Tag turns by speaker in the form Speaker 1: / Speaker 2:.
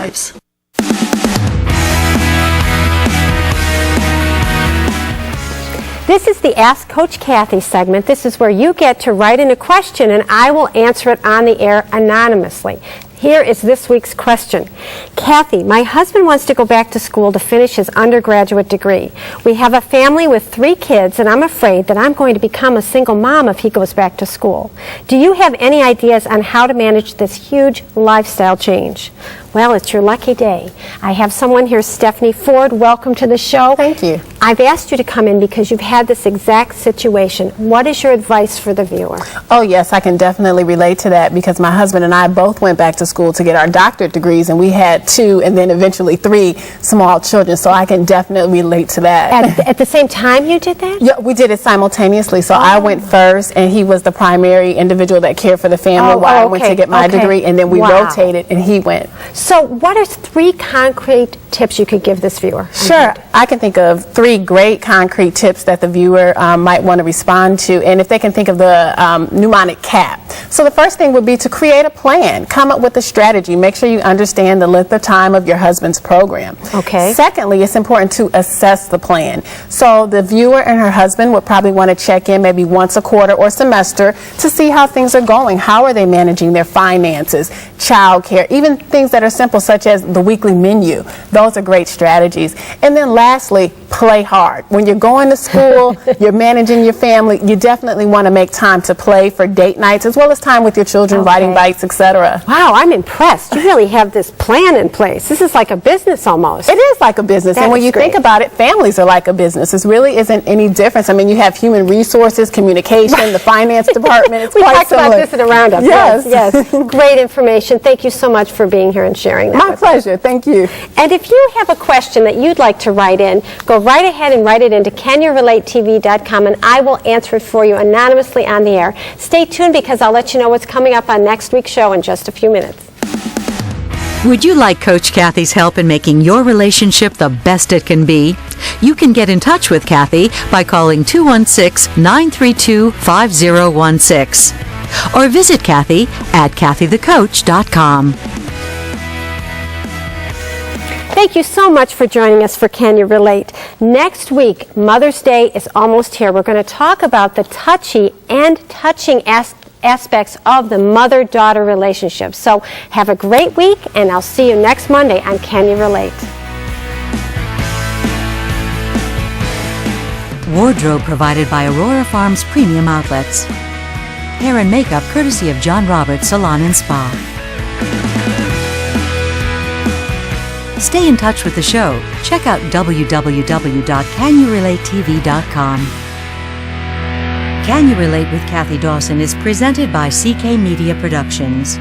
Speaker 1: lives.
Speaker 2: This is the Ask Coach Kathy segment. This is where you get to write in a question and I will answer it on the air anonymously. Here is this week's question. Kathy, my husband wants to go back to school to finish his undergraduate degree. We have a family with 3 kids and I'm afraid that I'm going to become a single mom if he goes back to school. Do you have any ideas on how to manage this huge lifestyle change? Well, it's your lucky day. I have someone here, Stephanie Ford. Welcome to the show.
Speaker 3: Thank you.
Speaker 2: I've asked you to come in because you've had this exact situation. What is your advice for the viewer?
Speaker 3: Oh, yes, I can definitely relate to that because my husband and I both went back to school to get our doctorate degrees, and we had 2 and then eventually 3 small children, so I can definitely relate to that.
Speaker 2: At the same time you did that?
Speaker 3: Yeah, we did it simultaneously. So I went first, and he was the primary individual that cared for the family while I went to get my degree, and then we rotated, and he went.
Speaker 2: So what are 3 concrete tips you could give this viewer?
Speaker 3: Sure. I can think of 3 great concrete tips that the viewer might want to respond to, and if they can think of the mnemonic CAP. So the first thing would be to create a plan. Come up with a strategy. Make sure you understand the length of time of your husband's program.
Speaker 2: Okay.
Speaker 3: Secondly, it's important to assess the plan. So the viewer and her husband would probably want to check in maybe once a quarter or semester to see how things are going. How are they managing their finances, childcare, even things that are simple such as the weekly menu. Those are great strategies. And then lastly, play hard. When you're going to school, you're managing your family, you definitely want to make time to play for date nights as well as time with your children, riding bikes, etc.
Speaker 2: Wow, I'm impressed. You really have this plan in place. This is like a business almost.
Speaker 3: It is like a business. And when you think about it, families are like a business. It really isn't any difference. I mean, you have human resources, communication, the finance department. It's quite
Speaker 2: talked
Speaker 3: similar.
Speaker 2: about this at a roundup.
Speaker 3: Yes.
Speaker 2: Yes. Great information. Thank you so much for being here and sharing that.
Speaker 3: My pleasure. Thank you.
Speaker 2: And if you have a question that you'd like to write in, go right ahead and write it into CanYouRelateTV.com and I will answer it for you anonymously on the air. Stay tuned because I'll let you know what's coming up on next week's show in just a few minutes.
Speaker 1: Would you like Coach Kathy's help in making your relationship the best it can be? You can get in touch with Kathy by calling 216-932-5016 or visit Kathy at KathyTheCoach.com.
Speaker 2: Thank you so much for joining us for Can You Relate? Next week, Mother's Day is almost here. We're going to talk about the touchy and touching aspects of the mother-daughter relationship. So have a great week, and I'll see you next Monday on Can You Relate?
Speaker 1: Wardrobe provided by Aurora Farms Premium Outlets. Hair and makeup courtesy of John Roberts Salon and Spa. Stay in touch with the show. Check out www.CanYouRelateTV.com. Can You Relate with Kathy Dawson is presented by CK Media Productions.